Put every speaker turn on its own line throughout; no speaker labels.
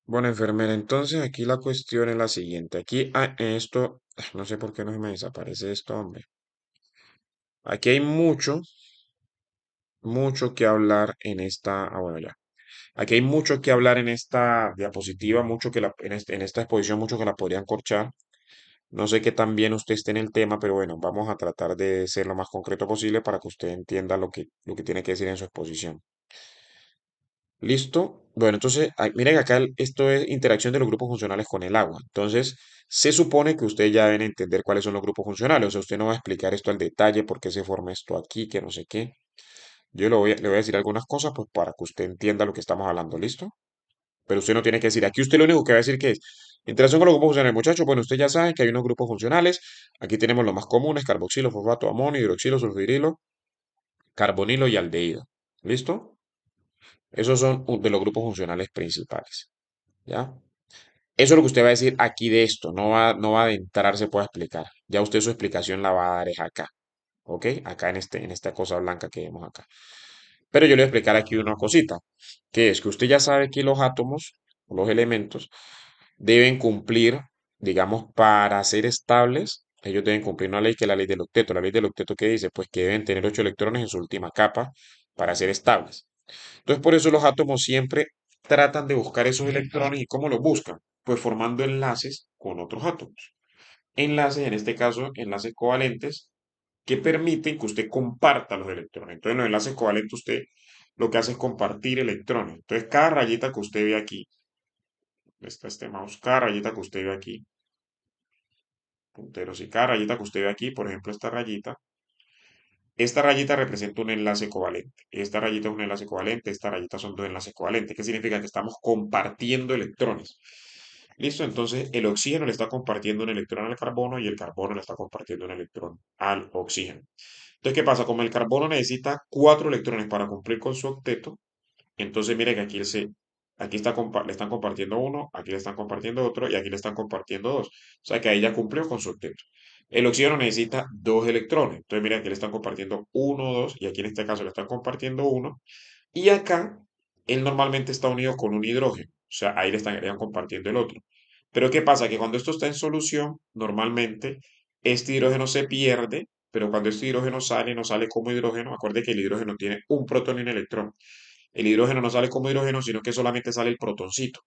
Bueno, enfermera, entonces aquí la cuestión es la siguiente. Aquí, en esto, no sé por qué no se me desaparece esto, hombre. Aquí hay mucho que hablar en esta, bueno, ya. Aquí hay mucho que hablar en esta diapositiva, mucho que en esta exposición, mucho que la podrían corchar. No sé qué tan bien usted esté en el tema, pero bueno, vamos a tratar de ser lo más concreto posible para que usted entienda lo que tiene que decir en su exposición. ¿Listo? Bueno, entonces, miren acá, esto es interacción de los grupos funcionales con el agua. Entonces, se supone que ustedes ya deben entender cuáles son los grupos funcionales. O sea, usted no va a explicar esto al detalle, por qué se forma esto aquí, que no sé qué. Yo le voy a decir algunas cosas, pues para que usted entienda lo que estamos hablando, ¿listo? Pero usted no tiene que decir, aquí usted lo único que va a decir que es interacción con los grupos funcionales. Muchachos, bueno, usted ya saben que hay unos grupos funcionales. Aquí tenemos los más comunes, carboxilo, fosfato, amonio, hidroxilo, sulfurilo, carbonilo y aldehído. ¿Listo? Esos son de los grupos funcionales principales. ¿Ya? Eso es lo que usted va a decir aquí de esto, no va a adentrarse, puede explicar. Ya usted su explicación la va a dar es acá, ¿ok? Acá en esta cosa blanca que vemos acá. Pero yo le voy a explicar aquí una cosita, que es que usted ya sabe que los átomos, o los elementos, deben cumplir, digamos, para ser estables, ellos deben cumplir una ley que es la ley del octeto. La ley del octeto que dice, pues que deben tener 8 electrones en su última capa para ser estables. Entonces, por eso los átomos siempre tratan de buscar esos electrones. ¿Y cómo los buscan? Pues formando enlaces con otros átomos. Enlaces, en este caso, enlaces covalentes, que permiten que usted comparta los electrones. Entonces, en los enlaces covalentes, usted lo que hace es compartir electrones. Entonces, cada rayita que usted ve aquí, está este mouse, cada rayita que usted ve aquí, punteros, y cada rayita que usted ve aquí, por ejemplo, esta rayita representa un enlace covalente. Esta rayita es un enlace covalente. Esta rayita son dos enlaces covalentes. ¿Qué significa? Que estamos compartiendo electrones. ¿Listo? Entonces el oxígeno le está compartiendo un electrón al carbono y el carbono le está compartiendo un electrón al oxígeno. Entonces, ¿qué pasa? Como el carbono necesita 4 electrones para cumplir con su octeto, entonces mire que aquí le están compartiendo uno, aquí le están compartiendo otro y aquí le están compartiendo dos. O sea que ahí ya cumplió con su octeto. El oxígeno necesita 2 electrones. Entonces mire aquí le están compartiendo uno, dos y aquí en este caso le están compartiendo uno. Y acá él normalmente está unido con un hidrógeno. O sea, ahí le estarían compartiendo el otro. Pero ¿qué pasa? Que cuando esto está en solución, normalmente este hidrógeno se pierde, pero cuando este hidrógeno sale, no sale como hidrógeno. Acuerde que el hidrógeno tiene un protón y un electrón. El hidrógeno no sale como hidrógeno, sino que solamente sale el protoncito.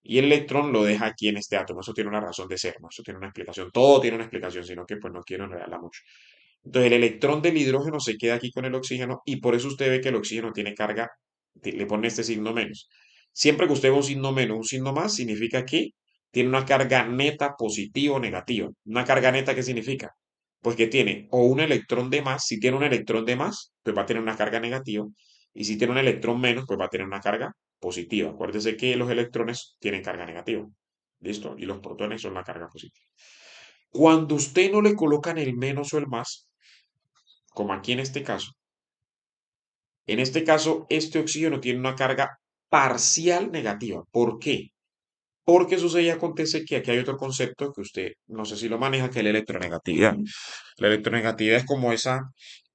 Y el electrón lo deja aquí en este átomo. Eso tiene una razón de ser, ¿no? Eso tiene una explicación. Todo tiene una explicación, sino que pues no quiero enredarla mucho. Entonces el electrón del hidrógeno se queda aquí con el oxígeno y por eso usted ve que el oxígeno tiene carga, le pone este signo menos. Siempre que usted ve un signo menos, un signo más, significa que tiene una carga neta positiva o negativa. Una carga neta, ¿qué significa? Pues que tiene o un electrón de más, si tiene un electrón de más, pues va a tener una carga negativa, y si tiene un electrón menos, pues va a tener una carga positiva. Acuérdese que los electrones tienen carga negativa, ¿listo? Y los protones son la carga positiva. Cuando usted no le colocan el menos o el más, como aquí en este caso, este oxígeno tiene una carga parcial negativa. ¿Por qué? Porque sucede y acontece que aquí hay otro concepto que usted no sé si lo maneja, que es la electronegatividad. La electronegatividad es como esa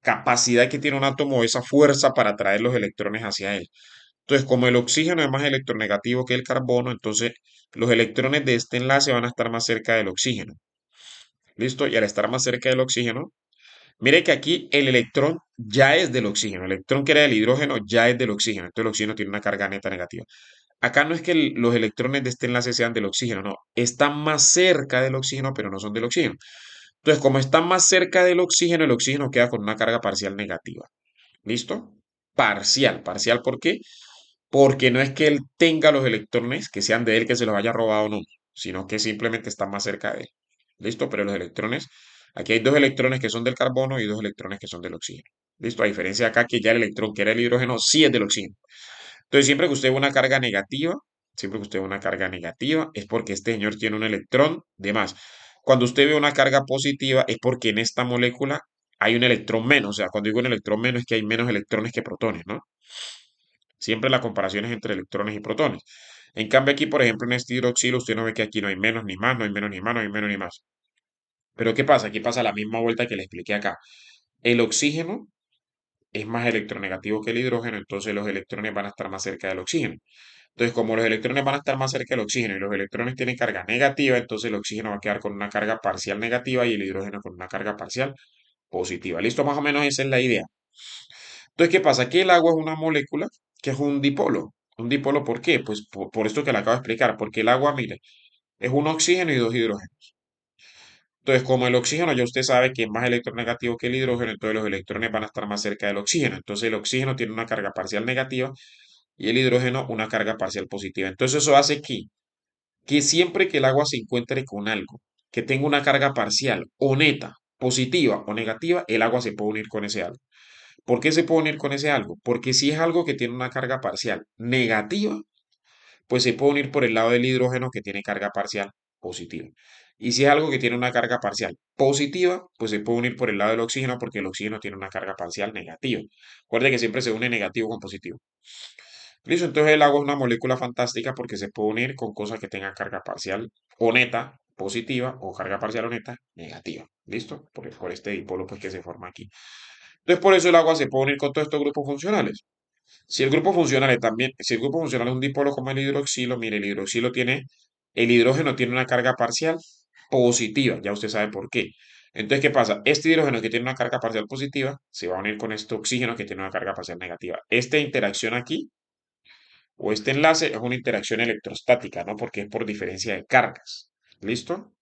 capacidad que tiene un átomo, esa fuerza para atraer los electrones hacia él. Entonces, como el oxígeno es más electronegativo que el carbono, entonces los electrones de este enlace van a estar más cerca del oxígeno. ¿Listo? Y al estar más cerca del oxígeno, mire que aquí el electrón ya es del oxígeno. El electrón que era del hidrógeno ya es del oxígeno. Entonces el oxígeno tiene una carga neta negativa. Acá no es que los electrones de este enlace sean del oxígeno, no. Están más cerca del oxígeno, pero no son del oxígeno. Entonces, como están más cerca del oxígeno, el oxígeno queda con una carga parcial negativa. ¿Listo? Parcial. Parcial, ¿por qué? Porque no es que él tenga los electrones que sean de él, que se los haya robado, no, sino que simplemente están más cerca de él. ¿Listo? Pero los electrones, aquí hay 2 electrones que son del carbono y 2 electrones que son del oxígeno. ¿Listo? A diferencia de acá que ya el electrón que era el hidrógeno sí es del oxígeno. Entonces, siempre que usted ve una carga negativa, siempre que usted ve una carga negativa, es porque este señor tiene un electrón de más. Cuando usted ve una carga positiva, es porque en esta molécula hay un electrón menos. O sea, cuando digo un electrón menos, es que hay menos electrones que protones, ¿no? Siempre la comparación es entre electrones y protones. En cambio, aquí, por ejemplo, en este hidroxilo, usted no ve que aquí no hay menos ni más, no hay menos ni más, no hay menos ni más. Pero ¿qué pasa? Aquí pasa la misma vuelta que le expliqué acá. El oxígeno es más electronegativo que el hidrógeno, entonces los electrones van a estar más cerca del oxígeno. Entonces, como los electrones van a estar más cerca del oxígeno y los electrones tienen carga negativa, entonces el oxígeno va a quedar con una carga parcial negativa y el hidrógeno con una carga parcial positiva. ¿Listo? Más o menos esa es la idea. Entonces, ¿qué pasa? Que el agua es una molécula que es un dipolo. ¿Un dipolo por qué? Pues por esto que le acabo de explicar, porque el agua, mire, es un oxígeno y dos hidrógenos. Entonces, como el oxígeno ya usted sabe que es más electronegativo que el hidrógeno, entonces los electrones van a estar más cerca del oxígeno. Entonces, el oxígeno tiene una carga parcial negativa y el hidrógeno una carga parcial positiva. Entonces, eso hace que siempre que el agua se encuentre con algo que tenga una carga parcial o neta, positiva o negativa, el agua se puede unir con ese algo. ¿Por qué se puede unir con ese algo? Porque si es algo que tiene una carga parcial negativa, pues se puede unir por el lado del hidrógeno que tiene carga parcial positiva. Y si es algo que tiene una carga parcial positiva, pues se puede unir por el lado del oxígeno porque el oxígeno tiene una carga parcial negativa. Recuerde que siempre se une negativo con positivo. Listo, entonces el agua es una molécula fantástica porque se puede unir con cosas que tengan carga parcial o neta positiva o carga parcial o neta negativa. ¿Listo? Por este dipolo pues, que se forma aquí. Entonces por eso el agua se puede unir con todos estos grupos funcionales. Si el grupo funcional es también, si el grupo funcional es un dipolo como el hidroxilo, mire, el hidrógeno tiene una carga parcial positiva, ya usted sabe por qué. Entonces, ¿qué pasa? Este hidrógeno que tiene una carga parcial positiva se va a unir con este oxígeno que tiene una carga parcial negativa. Esta interacción aquí, o este enlace, es una interacción electrostática, ¿no? Porque es por diferencia de cargas. ¿Listo?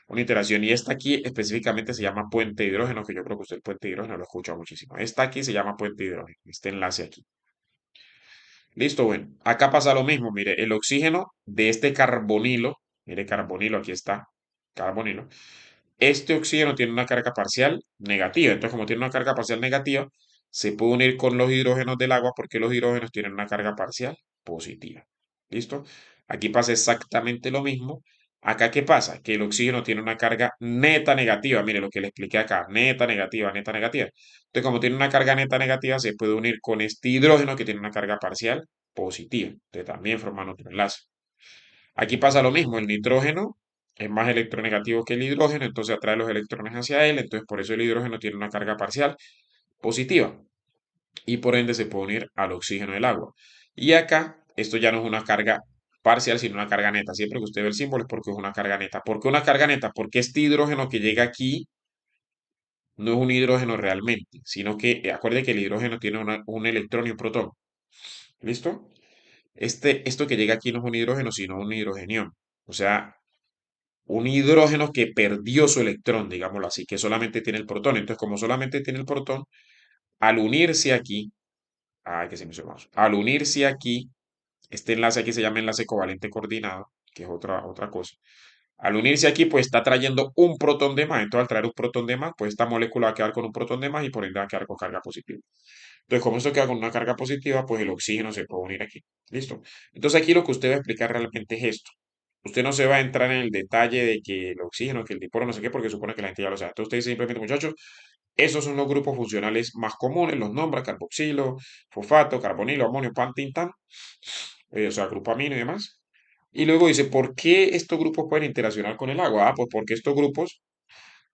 Una interacción. Y esta aquí específicamente se llama puente de hidrógeno, que yo creo que usted el puente de hidrógeno lo ha escuchado muchísimo. Esta aquí se llama puente de hidrógeno, este enlace aquí. Listo, bueno, acá pasa lo mismo, mire, el oxígeno de este carbonilo, mire, carbonilo, aquí está, carbonilo, este oxígeno tiene una carga parcial negativa, entonces como tiene una carga parcial negativa, se puede unir con los hidrógenos del agua porque los hidrógenos tienen una carga parcial positiva. ¿Listo? Aquí pasa exactamente lo mismo. Acá, ¿qué pasa? Que el oxígeno tiene una carga neta negativa. Mire lo que le expliqué acá. Neta negativa, neta negativa. Entonces, como tiene una carga neta negativa, se puede unir con este hidrógeno que tiene una carga parcial positiva. Entonces, también forman otro enlace. Aquí pasa lo mismo. El nitrógeno es más electronegativo que el hidrógeno, entonces atrae los electrones hacia él. Entonces, por eso el hidrógeno tiene una carga parcial positiva y por ende se puede unir al oxígeno del agua. Y acá, esto ya no es una carga parcial, sino una carga neta. Siempre que usted ve el símbolo es porque es una carga neta. ¿Por qué una carga neta? Porque este hidrógeno que llega aquí no es un hidrógeno realmente, sino que acuerde que el hidrógeno tiene un electrón y un protón. ¿Listo? Esto que llega aquí no es un hidrógeno, sino un hidrogenión. O sea, un hidrógeno que perdió su electrón, digámoslo así, que solamente tiene el protón. Entonces, como solamente tiene el protón, al unirse aquí, que se me hizo el mouse. Al unirse aquí, este enlace aquí se llama enlace covalente coordinado, que es otra cosa. Al unirse aquí, pues está trayendo un protón de más. Entonces, al traer un protón de más, pues esta molécula va a quedar con un protón de más y por ende va a quedar con carga positiva. Entonces, como esto queda con una carga positiva, pues el oxígeno se puede unir aquí. ¿Listo? Entonces, aquí lo que usted va a explicar realmente es esto. Usted no se va a entrar en el detalle de que el oxígeno, que el dipolo, no sé qué, porque supone que la gente ya lo sabe. Entonces, usted dice simplemente, muchachos, esos son los grupos funcionales más comunes, los nombra carboxilo, fosfato, carbonilo, amonio, pan, tintan, o sea, grupamino y demás. Y luego dice, ¿por qué estos grupos pueden interaccionar con el agua? Pues porque estos grupos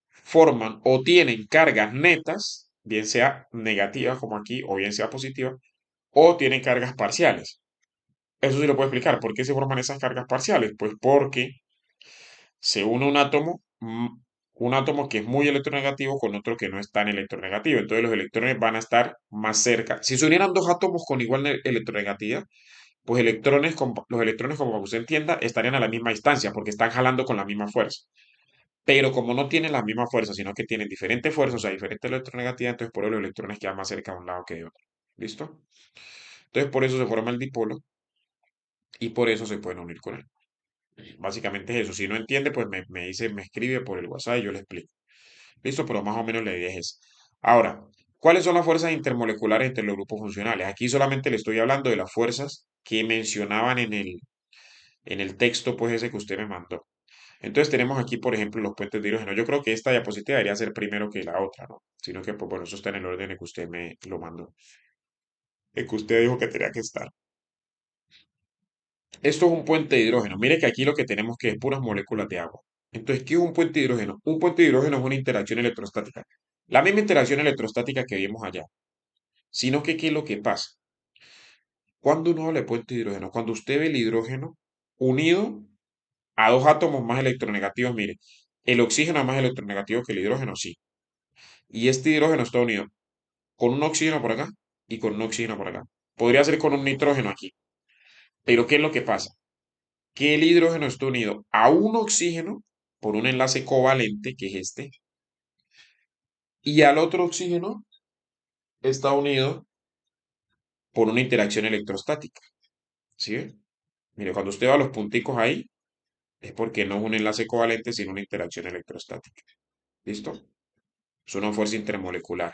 forman o tienen cargas netas, bien sea negativas como aquí, o bien sea positivas, o tienen cargas parciales. Eso sí lo puedo explicar. ¿Por qué se forman esas cargas parciales? Pues porque se une un átomo que es muy electronegativo con otro que no es tan electronegativo. Entonces los electrones van a estar más cerca. Si se unieran dos átomos con igual electronegatividad, pues los electrones, como usted entienda, estarían a la misma distancia porque están jalando con la misma fuerza. Pero como no tienen la misma fuerza, sino que tienen diferentes fuerzas, o sea, diferente electronegatividad, entonces por eso los electrones quedan más cerca de un lado que de otro. ¿Listo? Entonces por eso se forma el dipolo y por eso se pueden unir con él. Básicamente es eso. Si no entiende, pues me dice, me escribe por el WhatsApp y yo le explico. Listo, pero más o menos la idea es esa. Ahora, ¿cuáles son las fuerzas intermoleculares entre los grupos funcionales? Aquí solamente le estoy hablando de las fuerzas que mencionaban en el texto, pues ese que usted me mandó. Entonces tenemos aquí, por ejemplo, los puentes de hidrógeno. Yo creo que esta diapositiva debería ser primero que la otra, ¿no? Sino que, pues bueno, eso está en el orden en que usted me lo mandó. El que usted dijo que tenía que estar. Esto es un puente de hidrógeno. Mire que aquí lo que tenemos que es puras moléculas de agua. Entonces, ¿qué es un puente de hidrógeno? Un puente de hidrógeno es una interacción electrostática. La misma interacción electrostática que vimos allá. Sino que, ¿qué es lo que pasa? ¿Cuándo uno habla de puente de hidrógeno? Cuando usted ve el hidrógeno unido a dos átomos más electronegativos, mire, el oxígeno es más electronegativo que el hidrógeno, sí. Y este hidrógeno está unido con un oxígeno por acá y con un oxígeno por acá. Podría ser con un nitrógeno aquí. Pero ¿qué es lo que pasa? Que el hidrógeno está unido a un oxígeno por un enlace covalente, que es este, y al otro oxígeno está unido por una interacción electrostática. ¿Sí ve? Mire, cuando usted va a los punticos ahí, es porque no es un enlace covalente, sino una interacción electrostática. ¿Listo? Es una fuerza intermolecular.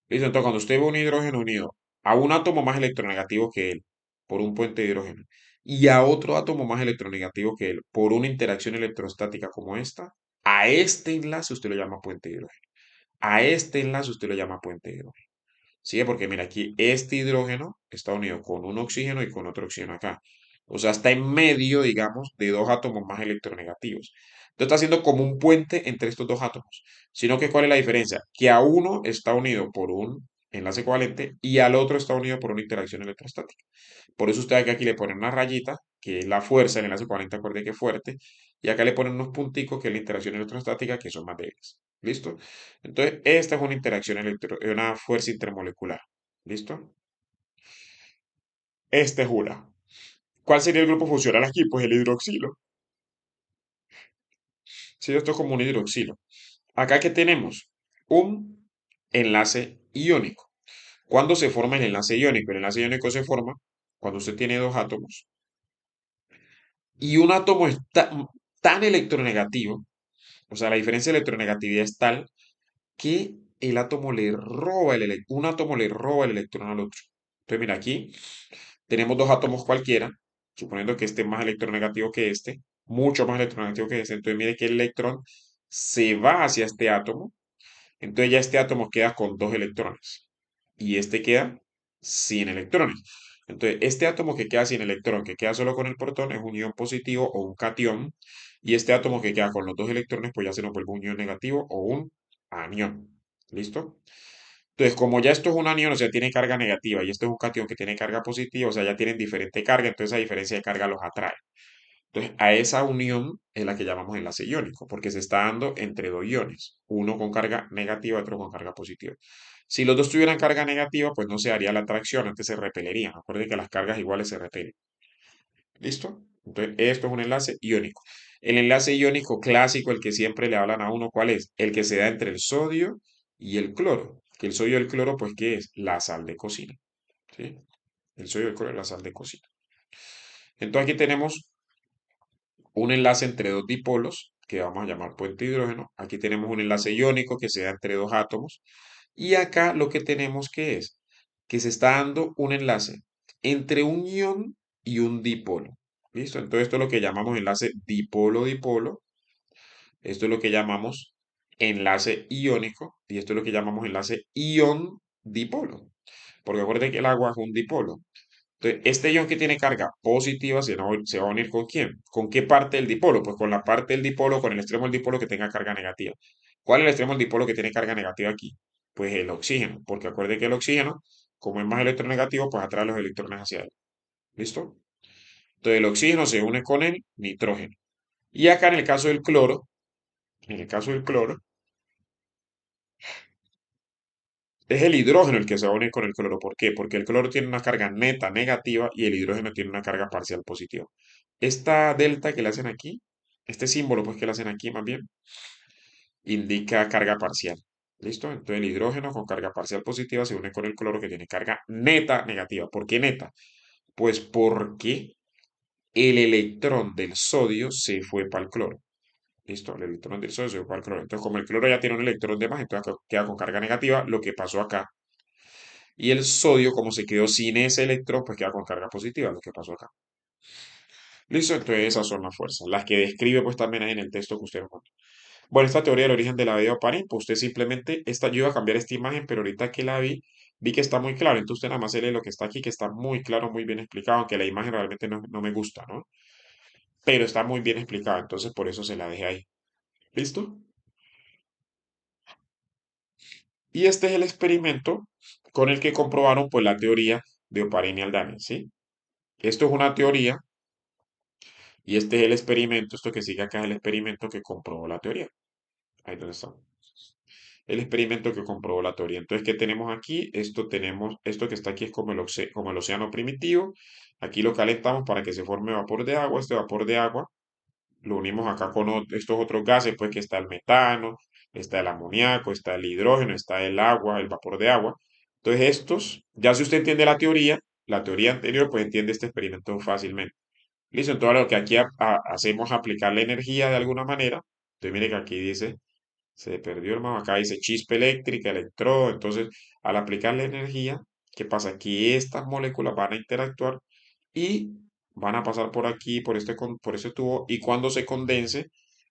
¿Listo? Entonces, cuando usted ve un hidrógeno unido a un átomo más electronegativo que él, por un puente de hidrógeno, y a otro átomo más electronegativo que él, por una interacción electrostática como esta, a este enlace usted lo llama puente de hidrógeno. A este enlace usted lo llama puente de hidrógeno. ¿Sí? Porque mira, aquí este hidrógeno está unido con un oxígeno y con otro oxígeno acá. O sea, está en medio, digamos, de dos átomos más electronegativos. Entonces está haciendo como un puente entre estos dos átomos. Sino que, ¿cuál es la diferencia? Que a uno está unido por un enlace covalente y al otro está unido por una interacción electrostática. Por eso usted aquí le pone una rayita, que es la fuerza, el enlace covalente, acuerde que es fuerte, y acá le ponen unos punticos, que es la interacción electrostática, que son más débiles. ¿Listo? Entonces, esta es una interacción una fuerza intermolecular. ¿Listo? Esta es una. ¿Cuál sería el grupo funcional aquí? Pues el hidroxilo. Sí, esto es como un hidroxilo. Acá que tenemos un enlace iónico. ¿Cuándo se forma el enlace iónico? El enlace iónico se forma cuando usted tiene dos átomos y un átomo es tan electronegativo, o sea, la diferencia de electronegatividad es tal que el átomo le roba un átomo le roba el electrón al otro. Entonces, mira, aquí tenemos dos átomos cualquiera, suponiendo que este es más electronegativo que este, mucho más electronegativo que este. Entonces, mire que el electrón se va hacia este átomo, entonces ya este átomo queda con dos electrones y este queda sin electrones. Entonces, este átomo que queda sin electrón, que queda solo con el protón, es un ion positivo o un cation, y este átomo que queda con los dos electrones, pues ya se nos vuelve un ion negativo o un anión. ¿Listo? Entonces, como ya esto es un anión, o sea, tiene carga negativa, y esto es un cation que tiene carga positiva, o sea, ya tienen diferente carga, entonces esa diferencia de carga los atrae. Entonces, a esa unión es la que llamamos enlace iónico, porque se está dando entre dos iones, uno con carga negativa y otro con carga positiva. Si los dos tuvieran carga negativa, pues no se haría la atracción, antes se repelerían. Acuérdense que las cargas iguales se repelen. ¿Listo? Entonces, esto es un enlace iónico. El enlace iónico clásico, el que siempre le hablan a uno, ¿cuál es? El que se da entre el sodio y el cloro. Que el sodio y el cloro, pues, ¿qué es? La sal de cocina. ¿Sí? El sodio y el cloro es la sal de cocina. Entonces, aquí tenemos un enlace entre dos dipolos, que vamos a llamar puente de hidrógeno. Aquí tenemos un enlace iónico que se da entre dos átomos. Y acá lo que tenemos que es que se está dando un enlace entre un ion y un dipolo. ¿Listo? Entonces esto es lo que llamamos enlace dipolo-dipolo. Esto es lo que llamamos enlace iónico. Y esto es lo que llamamos enlace ion-dipolo. Porque acuérdense que el agua es un dipolo. Entonces, este ion que tiene carga positiva se va a unir ¿con quién? ¿Con qué parte del dipolo? Pues con la parte del dipolo, con el extremo del dipolo que tenga carga negativa. ¿Cuál es el extremo del dipolo que tiene carga negativa aquí? Pues el oxígeno, porque acuerde que el oxígeno, como es más electronegativo, pues atrae los electrones hacia él. ¿Listo? Entonces el oxígeno se une con el nitrógeno. Y acá en el caso del cloro, en el caso del cloro, es el hidrógeno el que se va a unir con el cloro. ¿Por qué? Porque el cloro tiene una carga neta negativa y el hidrógeno tiene una carga parcial positiva. Esta delta que le hacen aquí, este símbolo pues que le hacen aquí más bien, indica carga parcial. ¿Listo? Entonces el hidrógeno con carga parcial positiva se une con el cloro que tiene carga neta negativa. ¿Por qué neta? Pues porque el electrón del sodio se fue para el cloro. ¿Listo? El electrón del sodio se fue para el cloro. Entonces, como el cloro ya tiene un electrón de más, entonces queda con carga negativa, lo que pasó acá. Y el sodio, como se quedó sin ese electrón, pues queda con carga positiva, lo que pasó acá. ¿Listo? Entonces esas son las fuerzas, las que describe pues también ahí en el texto que usted nos mandó. Bueno, esta teoría del origen de la vida Oparin, pues usted simplemente, yo iba a cambiar esta imagen, pero ahorita que la vi que está muy claro, entonces usted nada más se lee lo que está aquí, que está muy claro, muy bien explicado, aunque la imagen realmente no me gusta, ¿no? Pero está muy bien explicado, entonces por eso se la dejé ahí. ¿Listo? Y este es el experimento con el que comprobaron pues la teoría de Oparin y Haldane, ¿sí? Esto es una teoría y este es el experimento, esto que sigue acá es el experimento que comprobó la teoría. Ahí donde está. El experimento que comprobó la teoría. Entonces, ¿qué tenemos aquí? Esto tenemos, esto que está aquí es como como el océano primitivo. Aquí lo calentamos para que se forme vapor de agua. Este vapor de agua lo unimos acá con estos otros gases, pues que está el metano, está el amoníaco, está el hidrógeno, está el agua, el vapor de agua. Entonces, estos, ya si usted entiende la teoría anterior, pues entiende este experimento fácilmente. Listo, entonces lo que aquí hacemos es aplicar la energía de alguna manera. Entonces, mire que aquí dice se perdió el mapa. Acá dice chispa eléctrica, electrodo. Entonces, al aplicar la energía, ¿qué pasa? Que estas moléculas van a interactuar y van a pasar por aquí, por este tubo, y cuando se condense,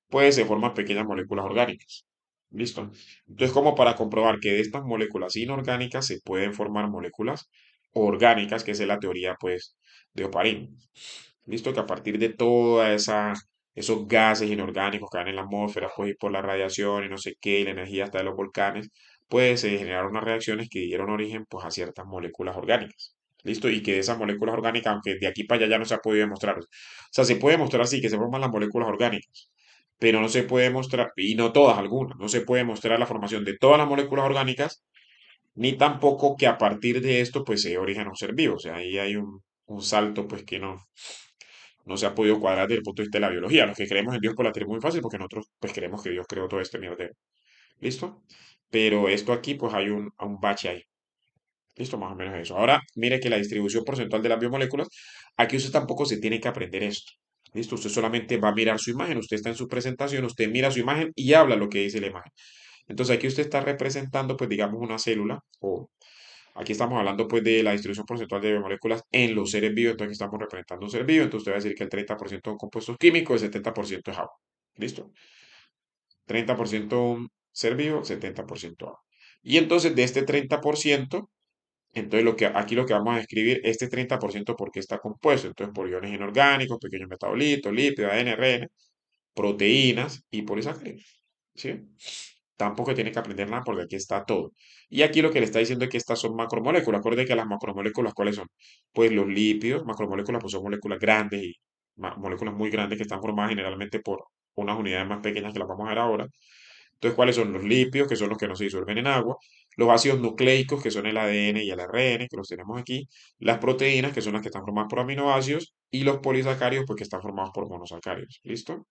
pues se forman pequeñas moléculas orgánicas. ¿Listo? Entonces, como para comprobar que de estas moléculas inorgánicas se pueden formar moléculas orgánicas, que esa es la teoría, pues, de Oparin. Listo, que a partir de toda esos gases inorgánicos que van en la atmósfera, pues y por la radiación y no sé qué, y la energía hasta de los volcanes, pues se generaron unas reacciones que dieron origen pues a ciertas moléculas orgánicas. Listo, y que de esas moléculas orgánicas, aunque de aquí para allá ya no se ha podido demostrar. O sea, se puede demostrar sí que se forman las moléculas orgánicas, pero no se puede demostrar, y no todas, algunas, no se puede demostrar la formación de todas las moléculas orgánicas, ni tampoco que a partir de esto pues se dé origen a un ser vivo. O sea, ahí hay un salto pues que no se ha podido cuadrar desde el punto de vista de la biología. Los que creemos en Dios, pues la tenemos muy fácil porque nosotros pues creemos que Dios creó todo este mierdero. ¿Listo? Pero esto aquí pues hay un bache ahí. ¿Listo? Más o menos eso. Ahora, mire que la distribución porcentual de las biomoléculas, aquí usted tampoco se tiene que aprender esto. ¿Listo? Usted solamente va a mirar su imagen, usted está en su presentación, usted mira su imagen y habla lo que dice la imagen. Entonces aquí usted está representando, pues digamos, una célula o aquí estamos hablando pues de la distribución porcentual de biomoléculas en los seres vivos, entonces aquí estamos representando un ser vivo, entonces usted va a decir que el 30% son compuestos químicos, el 70% es agua. ¿Listo? 30% un ser vivo, 70% agua. Y entonces de este 30%, entonces aquí lo que vamos a escribir, este 30% porque está compuesto, entonces por iones inorgánicos, pequeños metabolitos, lípidos, ADN, ARN, proteínas y polisacáridos. ¿Sí? Tampoco tiene que aprender nada porque aquí está todo. Y aquí lo que le está diciendo es que estas son macromoléculas. Acuérdate que las macromoléculas, ¿cuáles son? Pues los lípidos, macromoléculas, pues son moléculas grandes y moléculas muy grandes que están formadas generalmente por unas unidades más pequeñas que las vamos a ver ahora. Entonces, ¿cuáles son los lípidos? Que son los que no se disuelven en agua. Los ácidos nucleicos, que son el ADN y el ARN, que los tenemos aquí. Las proteínas, que son las que están formadas por aminoácidos. Y los polisacáridos, pues que están formados por monosacáridos. ¿Listo?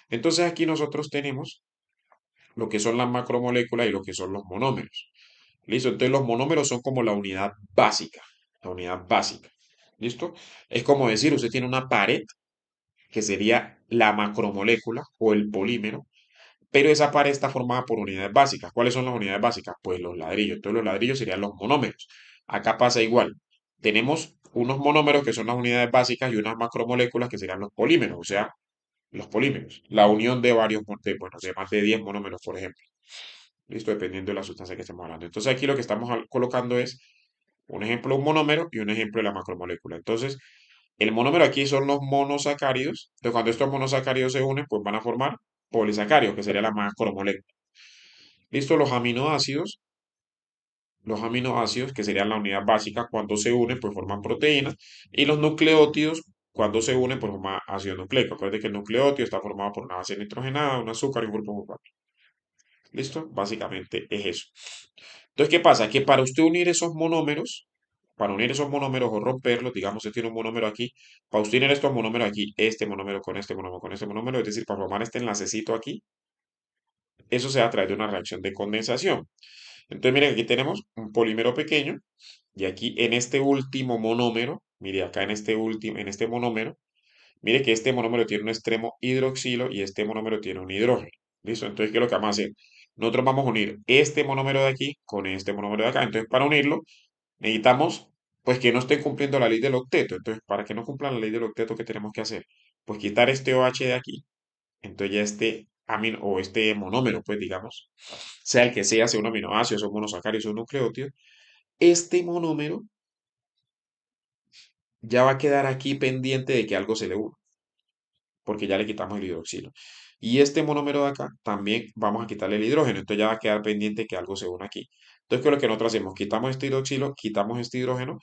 Entonces, aquí nosotros tenemos lo que son las macromoléculas y lo que son los monómeros. ¿Listo? Entonces los monómeros son como la unidad básica. La unidad básica. ¿Listo? Es como decir, usted tiene una pared que sería la macromolécula o el polímero, pero esa pared está formada por unidades básicas. ¿Cuáles son las unidades básicas? Pues los ladrillos. Entonces los ladrillos serían los monómeros. Acá pasa igual. Tenemos unos monómeros que son las unidades básicas y unas macromoléculas que serían los polímeros, o sea, los polímeros. La unión de varios, bueno, de más de 10 monómeros, por ejemplo. Listo, dependiendo de la sustancia que estemos hablando. Entonces aquí lo que estamos colocando es un ejemplo de un monómero y un ejemplo de la macromolécula. Entonces, el monómero aquí son los monosacáridos. Entonces, cuando estos monosacáridos se unen, pues van a formar polisacáridos, que sería la macromolécula. Listo, los aminoácidos, que serían la unidad básica, cuando se unen, pues forman proteínas. Y los nucleótidos, cuando se unen, pues forman ácido nucleico. Acuérdense que el nucleótido está formado por una base nitrogenada, un azúcar y un grupo fosfato. ¿Listo? Básicamente es eso. Entonces, ¿qué pasa? Que para usted unir esos monómeros, para unir esos monómeros o romperlos, digamos, usted tiene un monómero aquí, para usted unir estos monómeros aquí, este monómero con este monómero con este monómero, es decir, para formar este enlacecito aquí, eso se da a través de una reacción de condensación. Entonces, miren, aquí tenemos un polímero pequeño y aquí en este último monómero, mire, acá en este monómero, mire que este monómero tiene un extremo hidroxilo y este monómero tiene un hidrógeno. ¿Listo? Entonces, ¿qué es lo que vamos a hacer? Nosotros vamos a unir este monómero de aquí con este monómero de acá. Entonces, para unirlo, necesitamos, pues, que no estén cumpliendo la ley del octeto. Entonces, para que no cumplan la ley del octeto, ¿qué tenemos que hacer? Pues quitar este OH de aquí. Entonces, ya este amino, o este monómero, pues, digamos, sea el que sea un aminoácido, sea un monosacárido, sea un nucleótido, este monómero ya va a quedar aquí pendiente de que algo se le una, porque ya le quitamos el hidroxilo. Y este monómero de acá también vamos a quitarle el hidrógeno, entonces ya va a quedar pendiente que algo se una aquí. Entonces, ¿qué es lo que nosotros hacemos? Quitamos este hidroxilo, quitamos este hidrógeno.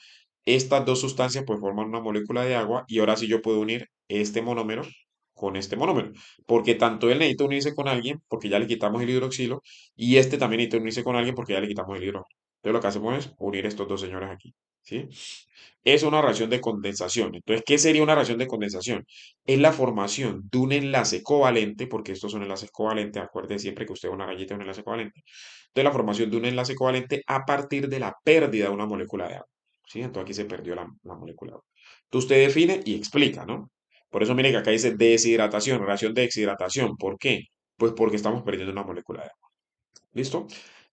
Estas dos sustancias pues forman una molécula de agua y ahora sí yo puedo unir este monómero con este monómero. Porque tanto él necesita unirse con alguien porque ya le quitamos el hidroxilo y este también necesita unirse con alguien porque ya le quitamos el hidrógeno. Entonces lo que hacemos es unir estos dos señores aquí. ¿Sí? Es una reacción de condensación. Entonces, ¿qué sería una reacción de condensación? Es la formación de un enlace covalente, porque estos son enlaces covalentes, acuerde siempre que usted una rayita es un enlace covalente. Entonces, la formación de un enlace covalente a partir de la pérdida de una molécula de agua. ¿Sí? Entonces, aquí se perdió la molécula de agua. Entonces, usted define y explica, ¿no? Por eso, mire que acá dice deshidratación, reacción de deshidratación. ¿Por qué? Pues porque estamos perdiendo una molécula de agua. ¿Listo?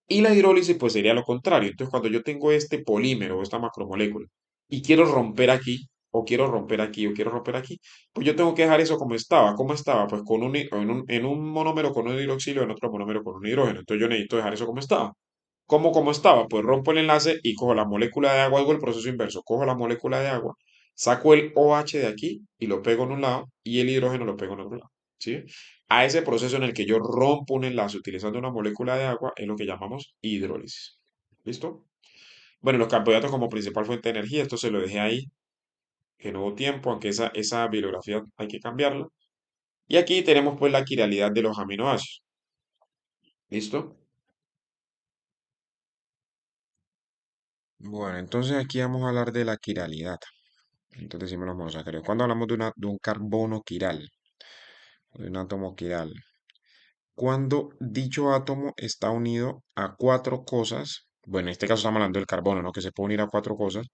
Y la hidrólisis pues sería lo contrario. Entonces cuando yo tengo este polímero o esta macromolécula y quiero romper aquí, o quiero romper aquí, o quiero romper aquí, pues yo tengo que dejar eso como estaba. ¿Cómo estaba? Pues con en un monómero con un hidroxilo, en otro monómero con un hidrógeno. Entonces yo necesito dejar eso como estaba. ¿Cómo estaba? Pues rompo el enlace y cojo la molécula de agua, hago el proceso inverso. Cojo la molécula de agua, saco el OH de aquí y lo pego en un lado y el hidrógeno lo pego en otro lado. ¿Sí? A ese proceso en el que yo rompo un enlace utilizando una molécula de agua es lo que llamamos hidrólisis. ¿Listo? Bueno, los carbohidratos como principal fuente de energía, esto se lo dejé ahí, que no hubo tiempo, aunque esa bibliografía hay que cambiarla. Y aquí tenemos pues la quiralidad de los aminoácidos. ¿Listo? Bueno, entonces aquí vamos a hablar de la quiralidad. Entonces decimos los monosacáridos. Cuando hablamos de un carbono quiral, de un átomo quiral, cuando dicho átomo está unido a cuatro cosas, bueno, en este caso estamos hablando del carbono, ¿no? Que se puede unir a cuatro cosas.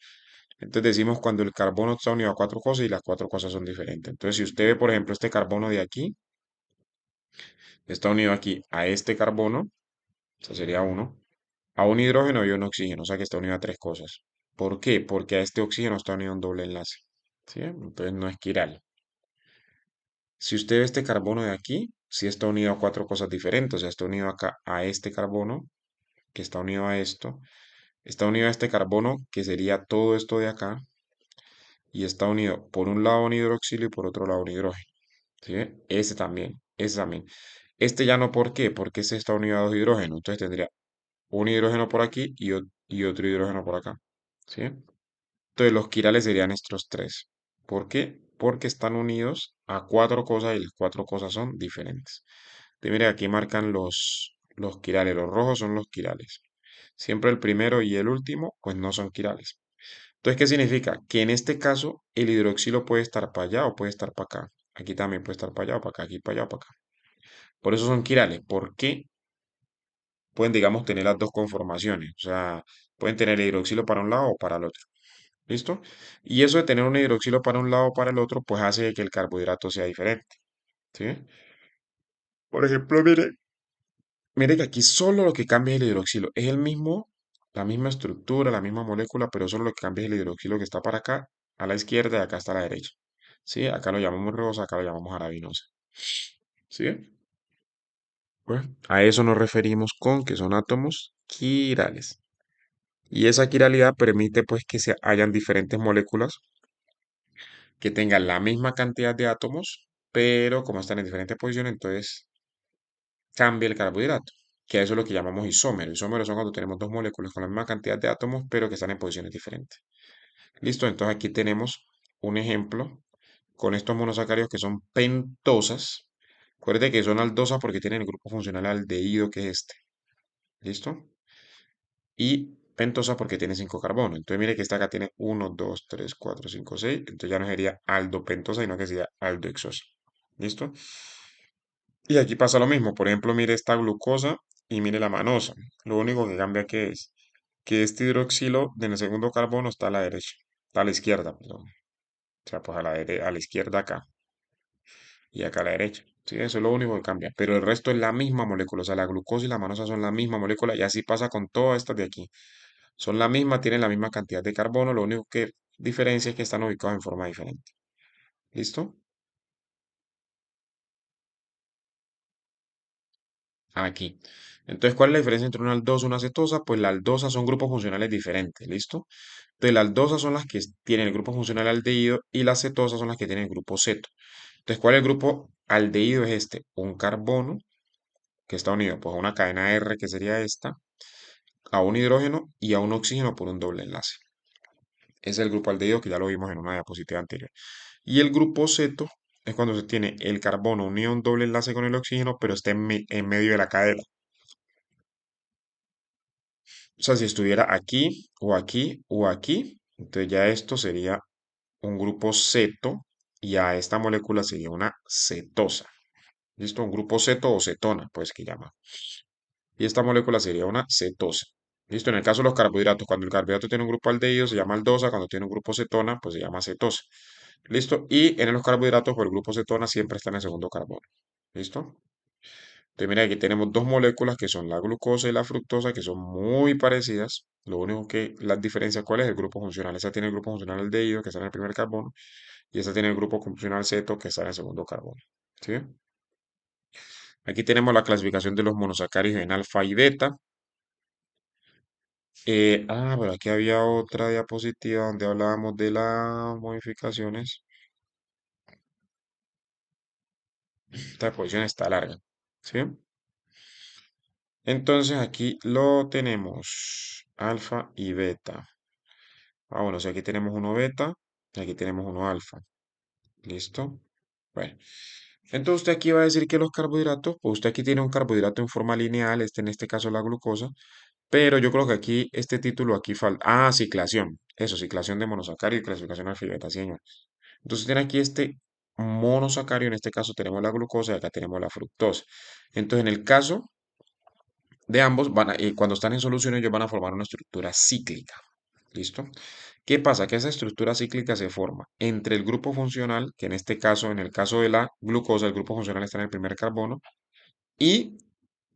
Entonces decimos cuando el carbono está unido a cuatro cosas y las cuatro cosas son diferentes. Entonces, si usted ve, por ejemplo, este carbono de aquí, está unido aquí a este carbono, eso sería uno, a un hidrógeno y un oxígeno, o sea que está unido a tres cosas. ¿Por qué? Porque a este oxígeno está unido un doble enlace. ¿Sí? Entonces no es quiral. Si usted ve este carbono de aquí, sí está unido a cuatro cosas diferentes. O sea, está unido acá a este carbono, que está unido a esto. Está unido a este carbono, que sería todo esto de acá. Y está unido por un lado a un hidroxilo y por otro lado a un hidrógeno. ¿Sí? Ese también, ese también. Este ya no, ¿por qué? Porque ese está unido a dos hidrógenos. Entonces tendría un hidrógeno por aquí y otro hidrógeno por acá. ¿Sí? Entonces los quirales serían estos tres. ¿Por qué? Porque están unidos a cuatro cosas y las cuatro cosas son diferentes. Entonces, mire, aquí marcan los quirales. Los rojos son los quirales. Siempre el primero y el último, pues no son quirales. Entonces, ¿qué significa? Que en este caso el hidroxilo puede estar para allá o puede estar para acá. Aquí también puede estar para allá o para acá, aquí para allá o para acá. Por eso son quirales, porque pueden, digamos, tener las dos conformaciones. O sea, pueden tener el hidroxilo para un lado o para el otro. ¿Listo? Y eso de tener un hidroxilo para un lado o para el otro, pues hace que el carbohidrato sea diferente. ¿Sí? Por ejemplo, mire que aquí solo lo que cambia es el hidroxilo. Es el mismo, la misma estructura, la misma molécula, pero solo lo que cambia es el hidroxilo que está para acá, a la izquierda y acá está a la derecha. ¿Sí? Acá lo llamamos rosa, acá lo llamamos arabinosa. ¿Sí? Pues a eso nos referimos con que son átomos quirales. Y esa quiralidad permite pues que se hayan diferentes moléculas que tengan la misma cantidad de átomos, pero como están en diferentes posiciones, entonces cambia el carbohidrato, que a eso es lo que llamamos isómero. Isómeros son cuando tenemos dos moléculas con la misma cantidad de átomos, pero que están en posiciones diferentes. Listo, entonces aquí tenemos un ejemplo con estos monosacáridos que son pentosas. Acuérdate que son aldosas porque tienen el grupo funcional aldehído que es este. ¿Listo? Y pentosa porque tiene 5 carbonos. Entonces mire que esta acá tiene uno 2 3 4 5 6. Entonces ya no sería aldopentosa, sino que sería aldohexosa. ¿Listo? Y aquí pasa lo mismo. Por ejemplo, mire esta glucosa y mire la manosa. Lo único que cambia que es que este hidroxilo en el segundo carbono está a la derecha. Está a la izquierda, perdón. O sea, pues a la izquierda acá y acá a la derecha. Sí, eso es lo único que cambia. Pero el resto es la misma molécula. O sea, la glucosa y la manosa son la misma molécula y así pasa con todas estas de aquí. Son la misma, tienen la misma cantidad de carbono, lo único que diferencia es que están ubicados en forma diferente. ¿Listo? Aquí. Entonces, ¿cuál es la diferencia entre una aldosa y una cetosa? Pues la aldosa son grupos funcionales diferentes, ¿listo? Entonces, las aldosas son las que tienen el grupo funcional aldehído y las cetosas son las que tienen el grupo ceto. Entonces, ¿cuál es el grupo aldehído? Es este, un carbono que está unido pues a una cadena R que sería esta, a un hidrógeno y a un oxígeno por un doble enlace. Ese es el grupo aldehído que ya lo vimos en una diapositiva anterior. Y el grupo ceto es cuando se tiene el carbono unido a un doble enlace con el oxígeno, pero está en medio de la cadena. O sea, si estuviera aquí o aquí o aquí, entonces ya esto sería un grupo ceto y a esta molécula sería una cetosa. ¿Listo? Un grupo ceto o cetona, pues que llama. Y esta molécula sería una cetosa. ¿Listo? En el caso de los carbohidratos, cuando el carbohidrato tiene un grupo aldehído se llama aldosa, cuando tiene un grupo cetona, pues se llama cetosa. ¿Listo? Y en los carbohidratos, pues el grupo cetona siempre está en el segundo carbono. ¿Listo? Entonces, mira, aquí tenemos dos moléculas que son la glucosa y la fructosa, que son muy parecidas. Lo único que las diferencias, ¿cuál es? El grupo funcional. Esa tiene el grupo funcional aldehído, que está en el primer carbono, y esa tiene el grupo funcional ceto, que está en el segundo carbono. ¿Sí? Aquí tenemos la clasificación de los monosacáridos en alfa y beta. Pero aquí había otra diapositiva donde hablábamos de las modificaciones. Esta posición está larga. ¿Sí? Entonces aquí lo tenemos. Alfa y beta. Bueno, si aquí tenemos uno beta y aquí tenemos uno alfa. ¿Listo? Bueno. Entonces usted aquí va a decir que los carbohidratos, pues usted aquí tiene un carbohidrato en forma lineal, este en este caso la glucosa, pero yo creo que aquí, este título aquí falta. Ciclación. Eso, ciclación de monosacárido y clasificación alfa-beta, sí, señor. Entonces tiene aquí este monosacárido, en este caso tenemos la glucosa y acá tenemos la fructosa. Entonces en el caso de ambos, cuando están en solución, ellos van a formar una estructura cíclica. ¿Listo? ¿Qué pasa? Que esa estructura cíclica se forma entre el grupo funcional, que en este caso, en el caso de la glucosa, el grupo funcional está en el primer carbono, y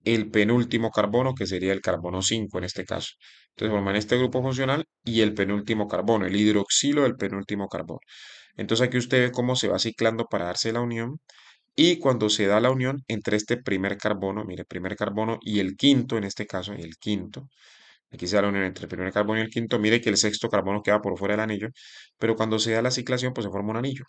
el penúltimo carbono, que sería el carbono 5 en este caso. Entonces forman este grupo funcional y el penúltimo carbono, el hidroxilo del penúltimo carbono. Entonces aquí usted ve cómo se va ciclando para darse la unión. Y cuando se da la unión entre este primer carbono, mire, primer carbono y el quinto, en este caso, el quinto, aquí se da la unión entre el primer carbono y el quinto, mire que el sexto carbono queda por fuera del anillo, pero cuando se da la ciclación, pues se forma un anillo.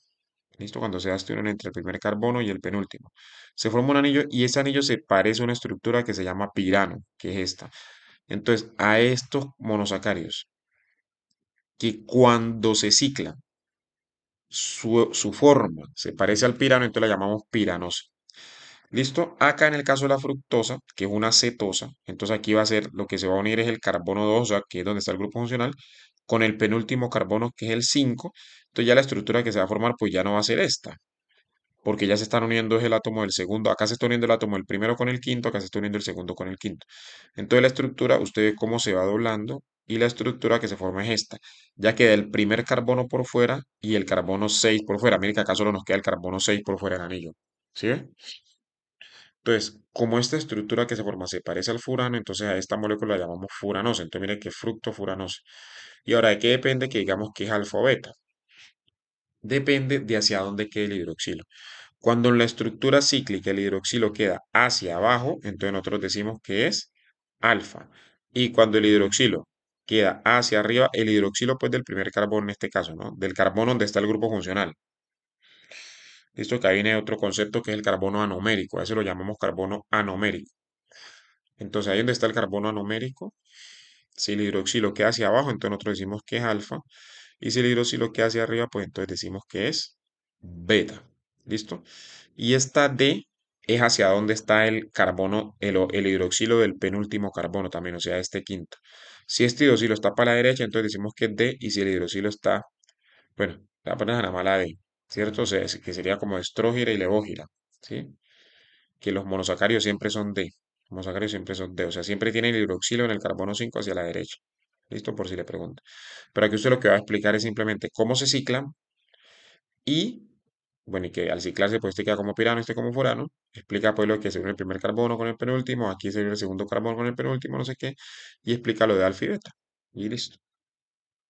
¿Listo? Cuando se da esta unión entre el primer carbono y el penúltimo. Se forma un anillo y ese anillo se parece a una estructura que se llama pirano, que es esta. Entonces, a estos monosacáridos, que cuando se ciclan, su forma se parece al pirano, entonces la llamamos piranosa. ¿Listo? Acá en el caso de la fructosa, que es una cetosa, entonces aquí va a ser lo que se va a unir es el carbono 2, o sea, que es donde está el grupo funcional, con el penúltimo carbono, que es el 5. Entonces ya la estructura que se va a formar, pues ya no va a ser esta, porque ya se están uniendo es el átomo del segundo, acá se está uniendo el átomo del primero con el quinto, acá se está uniendo el segundo con el quinto. Entonces la estructura, usted ve cómo se va doblando y la estructura que se forma es esta, ya queda el primer carbono por fuera y el carbono 6 por fuera. Mire que acá solo nos queda el carbono 6 por fuera del anillo. ¿Sí ve? Entonces, como esta estructura que se forma se parece al furano, entonces a esta molécula la llamamos furanosa. Entonces, mire que fructofuranosa. Y ahora, ¿de qué depende que digamos que es alfa o beta? Depende de hacia dónde quede el hidroxilo. Cuando en la estructura cíclica el hidroxilo queda hacia abajo, entonces nosotros decimos que es alfa. Y cuando el hidroxilo queda hacia arriba, el hidroxilo pues del primer carbono en este caso, ¿no? Del carbono donde está el grupo funcional. Listo, que ahí viene otro concepto que es el carbono anomérico. A eso lo llamamos carbono anomérico. Entonces ahí donde está el carbono anomérico, si el hidroxilo queda hacia abajo, entonces nosotros decimos que es alfa. Y si el hidroxilo queda hacia arriba, pues entonces decimos que es beta. ¿Listo? Y esta D es hacia donde está el carbono, el hidroxilo del penúltimo carbono también, o sea, este quinto. Si este hidroxilo está para la derecha, entonces decimos que es D, y si el hidroxilo está, bueno, la pones a la mala D, ¿cierto? O sea, que sería como estrógira y levógira, ¿sí? Que los monosacáridos siempre son D. Los monosacáridos siempre son D, o sea, siempre tienen el hidroxilo en el carbono 5 hacia la derecha. ¿Listo? Por si le pregunto. Pero aquí usted lo que va a explicar es simplemente cómo se ciclan y, bueno, y que al ciclarse, pues este queda como pirano, este como furano. Explica pues lo que se une el primer carbono con el penúltimo, aquí se une el segundo carbono con el penúltimo, no sé qué, y explica lo de alfa y beta. Y listo.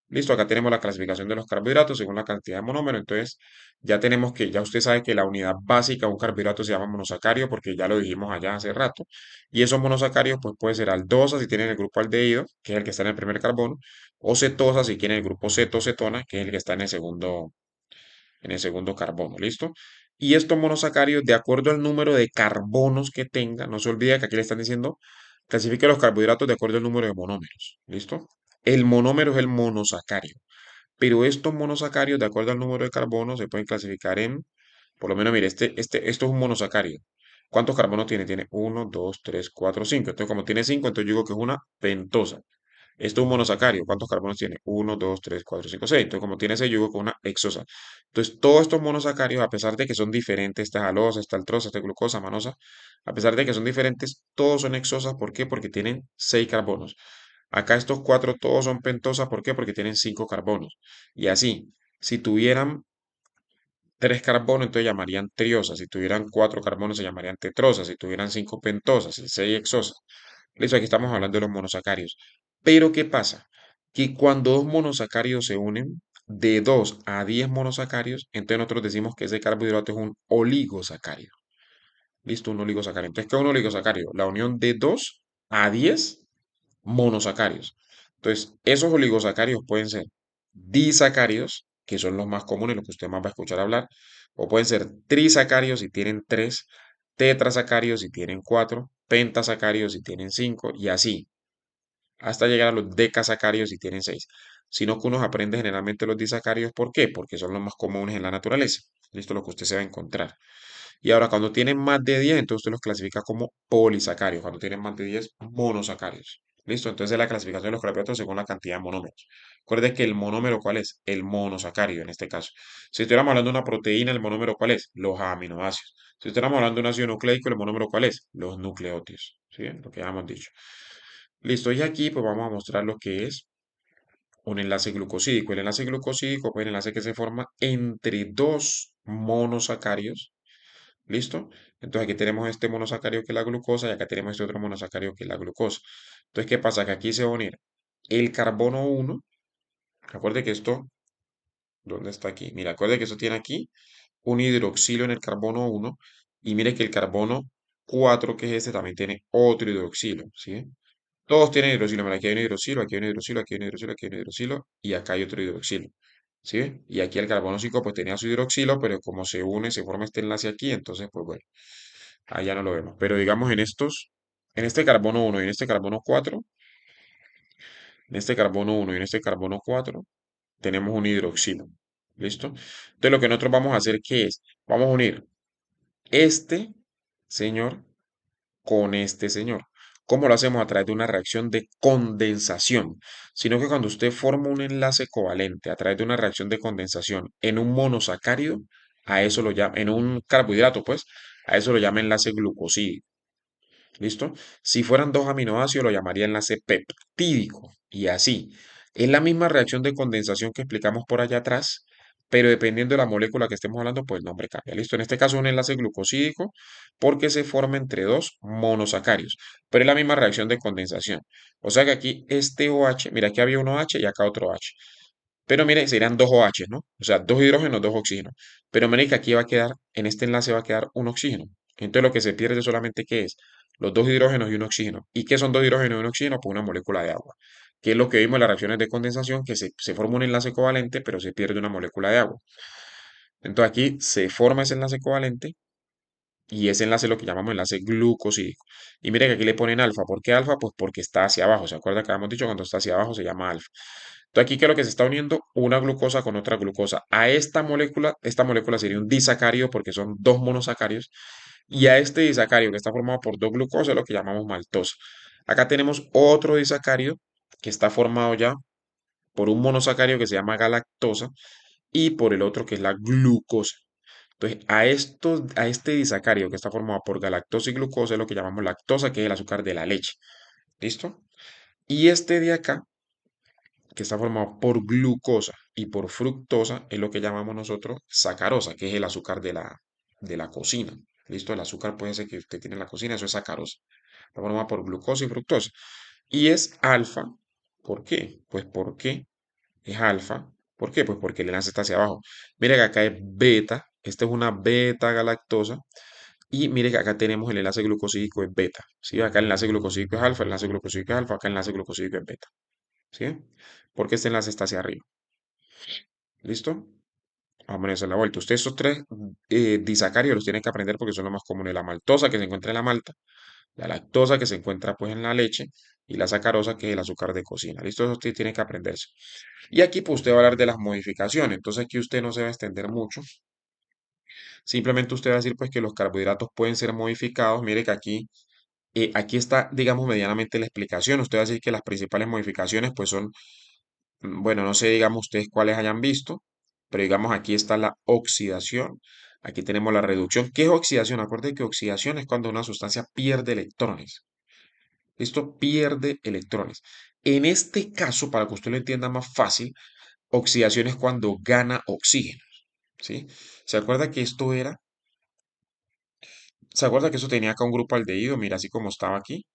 Listo, acá tenemos la clasificación de los carbohidratos según la cantidad de monómero. Entonces, ya tenemos que, ya usted sabe que la unidad básica de un carbohidrato se llama monosacario, porque ya lo dijimos allá hace rato. Y esos monosacarios, pues puede ser aldosa si tienen el grupo aldehído, que es el que está en el primer carbono, o cetosa si tiene el grupo ceto-cetona, que es el que está en el segundo carbono. ¿Listo? Y estos monosacarios, de acuerdo al número de carbonos que tengan, no se olvide que aquí le están diciendo Clasifique los carbohidratos de acuerdo al número de monómeros. ¿Listo? El monómero es el monosacario. Pero estos monosacarios, de acuerdo al número de carbono, se pueden clasificar en, por lo menos, mire, esto es un monosacario. ¿Cuántos carbonos tiene? Tiene uno, 2, 3, 4, 5. Entonces, como tiene 5, entonces yo digo que es una pentosa. Esto es un monosacario. ¿Cuántos carbonos tiene? Uno, 2, 3, 4, 5, 6. Entonces, como tiene 6, yo digo que es una hexosa. Entonces, todos estos monosacarios, a pesar de que son diferentes, esta es alosa, esta altrosa, esta glucosa, manosa, a pesar de que son diferentes, todos son hexosas. ¿Por qué? Porque tienen 6 carbonos. Acá estos cuatro todos son pentosas. ¿Por qué? Porque tienen 5 carbonos. Y así, si tuvieran 3 carbonos, entonces llamarían triosas. Si tuvieran 4 carbonos, se llamarían tetrosas. Si tuvieran 5 pentosas y 6 hexosas. Listo, aquí estamos hablando de los monosacáridos. Pero ¿qué pasa? Que cuando dos monosacáridos se unen, de 2 a 10 monosacáridos, entonces nosotros decimos que ese carbohidrato es un oligosacárido. Listo, un oligosacárido. Entonces, ¿qué es un oligosacárido? La unión de 2 a 10 monosacáridos. Entonces, esos oligosacáridos pueden ser disacáridos, que son los más comunes, los que usted más va a escuchar hablar, o pueden ser trisacáridos si tienen 3, tetrasacáridos si tienen 4, pentasacáridos si tienen 5, y así, hasta llegar a los decasacáridos si tienen 6. Sino que uno aprende generalmente los disacáridos, ¿por qué? Porque son los más comunes en la naturaleza. Listo, lo que usted se va a encontrar. Y ahora, cuando tienen más de 10, entonces usted los clasifica como polisacáridos. Cuando tienen más de 10, monosacáridos. ¿Listo? Entonces, la clasificación de los carbohidratos según la cantidad de monómeros. Recuerde que el monómero, ¿cuál es? El monosacárido, en este caso. Si estuviéramos hablando de una proteína, ¿el monómero cuál es? Los aminoácidos. Si estuviéramos hablando de un ácido nucleico, ¿el monómero cuál es? Los nucleótidos. ¿Sí? Lo que ya hemos dicho. Listo. Y aquí, pues vamos a mostrar lo que es un enlace glucosídico. El enlace glucosídico es el enlace que se forma entre dos monosacáridos. ¿Listo? Entonces aquí tenemos este monosacario que es la glucosa y acá tenemos este otro monosacario que es la glucosa. Entonces, ¿qué pasa? Que aquí se va a unir el carbono 1. Recuerde que esto, ¿dónde está aquí? Mira, recuerde que esto tiene aquí un hidroxilo en el carbono 1 y mire que el carbono 4, que es este, también tiene otro hidroxilo, ¿sí? Todos tienen hidroxilo. Mira, aquí hay un hidroxilo, aquí hay un hidroxilo, aquí hay un hidroxilo, aquí hay un hidroxilo y acá hay otro hidroxilo. ¿Sí? Y aquí el carbono 5 pues tenía su hidroxilo, pero como se une, se forma este enlace aquí, entonces pues bueno. Allá no lo vemos. Pero digamos en estos, en este carbono 1 y en este carbono 4, en este carbono 1 y en este carbono 4, tenemos un hidroxilo. ¿Listo? Entonces lo que nosotros vamos a hacer, ¿qué es? Vamos a unir este señor con este señor. ¿Cómo lo hacemos? A través de una reacción de condensación. Sino que cuando usted forma un enlace covalente a través de una reacción de condensación en un monosacárido, a eso lo llama, en un carbohidrato, pues, a eso lo llama enlace glucosídico. ¿Listo? Si fueran dos aminoácidos, lo llamaría enlace peptídico. Y así. Es la misma reacción de condensación que explicamos por allá atrás, pero dependiendo de la molécula que estemos hablando, pues el nombre cambia. ¿Listo? En este caso, un enlace glucosídico porque se forma entre dos monosacáridos. Pero es la misma reacción de condensación. O sea que aquí este OH, mira, aquí había un OH y acá otro OH. Pero mire, serían dos OH, ¿no? O sea, dos hidrógenos, dos oxígenos. Pero mire que aquí va a quedar, en este enlace va a quedar un oxígeno. Entonces lo que se pierde solamente, ¿qué es? Los dos hidrógenos y un oxígeno. ¿Y qué son dos hidrógenos y un oxígeno? Pues una molécula de agua. Que es lo que vimos en las reacciones de condensación, que se forma un enlace covalente, pero se pierde una molécula de agua. Entonces aquí se forma ese enlace covalente y ese enlace es lo que llamamos enlace glucosídico. Y mire que aquí le ponen alfa. ¿Por qué alfa? Pues porque está hacia abajo. ¿Se acuerda que habíamos dicho cuando está hacia abajo se llama alfa? Entonces aquí, ¿qué es lo que se está uniendo? Una glucosa con otra glucosa. A esta molécula sería un disacario porque son dos monosacarios. Y a este disacario que está formado por dos glucosas es lo que llamamos maltosa. Acá tenemos otro disacario que está formado ya por un monosacario que se llama galactosa y por el otro que es la glucosa. Entonces, a este disacario que está formado por galactosa y glucosa es lo que llamamos lactosa, que es el azúcar de la leche. ¿Listo? Y este de acá, que está formado por glucosa y por fructosa, es lo que llamamos nosotros sacarosa, que es el azúcar de la cocina. ¿Listo? El azúcar puede ser que usted tiene en la cocina, eso es sacarosa. Está formado por glucosa y fructosa. Y es alfa. ¿Por qué? Pues porque es alfa. ¿Por qué? Pues porque el enlace está hacia abajo. Mire que acá es beta. Esta es una beta galactosa. Y mire que acá tenemos el enlace glucosídico es beta. ¿Sí? Acá el enlace glucosídico es alfa, el enlace glucosídico es alfa, acá el enlace glucosídico es beta. ¿Sí? Porque este enlace está hacia arriba. ¿Listo? Vamos a hacer la vuelta. Usted esos tres disacáridos los tiene que aprender porque son los más comunes. La maltosa que se encuentra en la malta. La lactosa que se encuentra pues en la leche y la sacarosa que es el azúcar de cocina. ¿Listo? Eso usted tiene que aprenderse. Y aquí pues usted va a hablar de las modificaciones. Entonces aquí usted no se va a extender mucho. Simplemente usted va a decir pues que los carbohidratos pueden ser modificados. Mire que aquí está, digamos, medianamente la explicación. Usted va a decir que las principales modificaciones pues son, bueno, no sé, digamos ustedes cuáles hayan visto, pero digamos aquí está la oxidación. Aquí tenemos la reducción. ¿Qué es oxidación? Acuerde que oxidación es cuando una sustancia pierde electrones. Esto pierde electrones. En este caso, para que usted lo entienda más fácil, oxidación es cuando gana oxígeno, ¿sí? ¿Se acuerda que esto era? ¿Se acuerda que eso tenía acá un grupo aldehído? Mira, así como estaba aquí,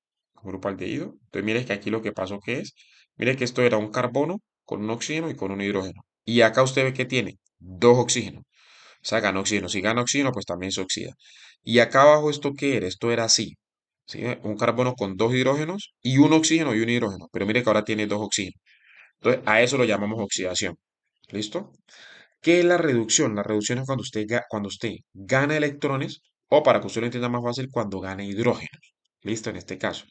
un grupo aldehído. Entonces, mire que aquí lo que pasó que es, mire que esto era un carbono con un oxígeno y con un hidrógeno. Y acá usted ve que tiene dos oxígenos. O sea, gana oxígeno. Si gana oxígeno, pues también se oxida. Y acá abajo, ¿esto qué era? Esto era así. ¿Sí? Un carbono con dos hidrógenos y un oxígeno y un hidrógeno. Pero mire que ahora tiene dos oxígenos. Entonces, a eso lo llamamos oxidación. ¿Listo? ¿Qué es la reducción? La reducción es cuando usted gana electrones o para que usted lo entienda más fácil, cuando gana hidrógenos. ¿Listo? En este caso.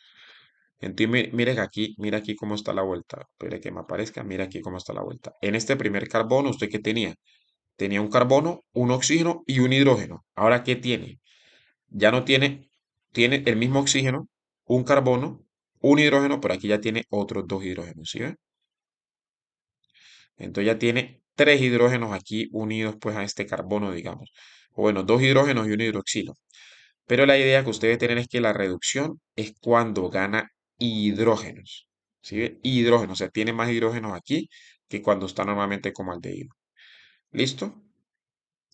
Entonces, mire que aquí, mira aquí cómo está la vuelta. Espere que me aparezca, mira aquí cómo está la vuelta. En este primer carbono, ¿usted qué tenía? Tenía un carbono, un oxígeno y un hidrógeno. Ahora, ¿qué tiene? Ya no tiene el mismo oxígeno, un carbono, un hidrógeno, pero aquí ya tiene otros dos hidrógenos, ¿sí ve? Entonces ya tiene tres hidrógenos aquí unidos pues a este carbono, digamos. O bueno, dos hidrógenos y un hidroxilo. Pero la idea que usted debe tener es que la reducción es cuando gana hidrógenos. ¿Sí ve? Hidrógenos, o sea, tiene más hidrógenos aquí que cuando está normalmente como aldehído. ¿Listo?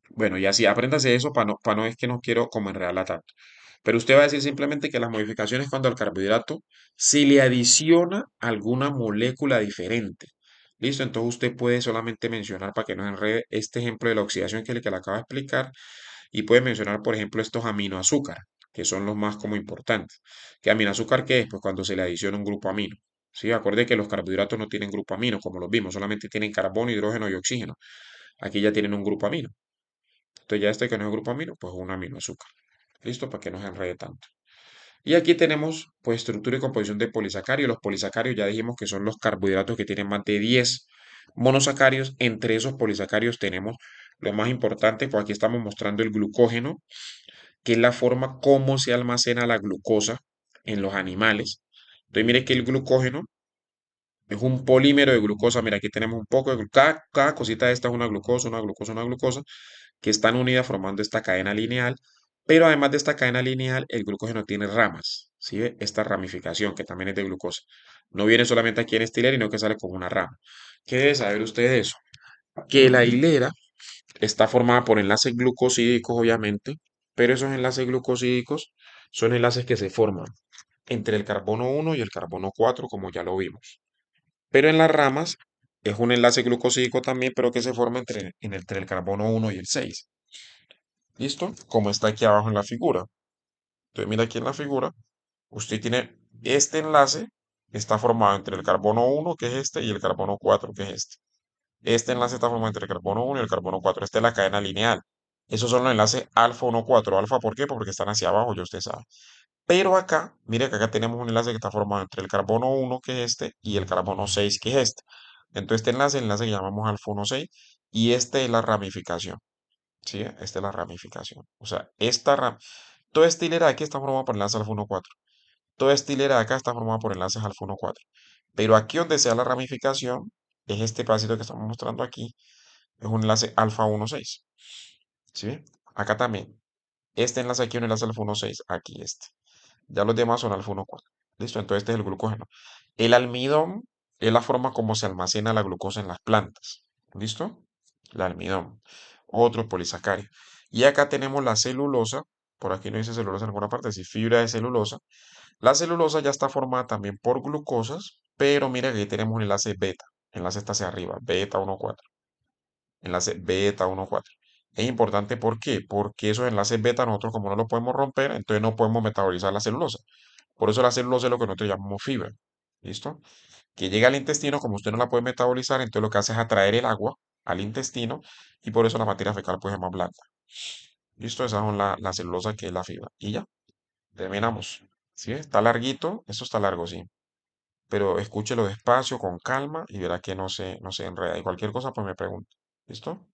Bueno, y así apréndase eso para no es que no quiero como enredarla tanto. Pero usted va a decir simplemente que las modificaciones cuando al carbohidrato se le adiciona alguna molécula diferente. ¿Listo? Entonces usted puede solamente mencionar para que no enrede este ejemplo de la oxidación que es el que le acabo de explicar y puede mencionar, por ejemplo, estos aminoazúcar, que son los más como importantes. ¿Qué aminoazúcar qué es? Pues cuando se le adiciona un grupo amino. Sí, acuerde que los carbohidratos no tienen grupo amino, como los vimos, solamente tienen carbono, hidrógeno y oxígeno. Aquí ya tienen un grupo amino. Entonces ya este que no es grupo amino, pues un aminoazúcar. ¿Listo? Para que no se enrede tanto. Y aquí tenemos pues estructura y composición de polisacarios. Los polisacarios ya dijimos que son los carbohidratos que tienen más de 10 monosacarios. Entre esos polisacarios tenemos lo más importante, pues aquí estamos mostrando el glucógeno, que es la forma como se almacena la glucosa en los animales. Entonces mire que el glucógeno es un polímero de glucosa. Mira, aquí tenemos un poco de cada cosita de esta es una glucosa, una glucosa, una glucosa, que están unidas formando esta cadena lineal. Pero además de esta cadena lineal, el glucógeno tiene ramas, ¿sí ve? Esta ramificación que también es de glucosa. No viene solamente aquí en esta hilera, sino que sale como una rama. ¿Qué debe saber usted de eso? Que la hilera está formada por enlaces glucosídicos, obviamente, pero esos enlaces glucosídicos son enlaces que se forman entre el carbono 1 y el carbono 4, como ya lo vimos. Pero en las ramas es un enlace glucosídico también, pero que se forma entre el carbono 1 y el 6. ¿Listo? Como está aquí abajo en la figura. Entonces, mira aquí en la figura, usted tiene este enlace, está formado entre el carbono 1, que es este, y el carbono 4, que es este. Este enlace está formado entre el carbono 1 y el carbono 4. Esta es la cadena lineal. Esos son los enlaces alfa 1, 4. ¿Alfa por qué? Porque están hacia abajo, ya usted sabe. Pero acá, mire que acá tenemos un enlace que está formado entre el carbono 1, que es este, y el carbono 6, que es este. Entonces, este enlace, el enlace que llamamos alfa 1, 6, y este es la ramificación. ¿Sí? Esta es la ramificación. O sea, toda esta hilera de aquí está formada por enlaces alfa 1, 4. Toda esta hilera de acá está formada por enlaces alfa 1, 4. Pero aquí donde sea la ramificación, es este pedacito que estamos mostrando aquí, es un enlace alfa 1, 6. ¿Sí? Acá también. Este enlace aquí es un enlace alfa 1, 6. Aquí este. Ya los demás son alfa 1, 4. ¿Listo? Entonces este es el glucógeno. El almidón es la forma como se almacena la glucosa en las plantas. ¿Listo? El almidón. Otro polisacario. Y acá tenemos la celulosa. Por aquí no dice celulosa en alguna parte, sí, fibra de celulosa. La celulosa ya está formada también por glucosas, pero mira que aquí tenemos un enlace beta. El enlace está hacia arriba, beta 1,4. Enlace beta 1,4. Es importante, ¿por qué? Porque esos enlaces beta nosotros como no los podemos romper, entonces no podemos metabolizar la celulosa. Por eso la celulosa es lo que nosotros llamamos fibra. ¿Listo? Que llega al intestino, como usted no la puede metabolizar, entonces lo que hace es atraer el agua al intestino y por eso la materia fecal pues es más blanca. ¿Listo? Esa es la celulosa que es la fibra. Y ya, terminamos. ¿Sí? Está larguito, eso está largo, sí. Pero escúchelo despacio, con calma y verá que no se enreda. Y cualquier cosa, pues me pregunta. ¿Listo?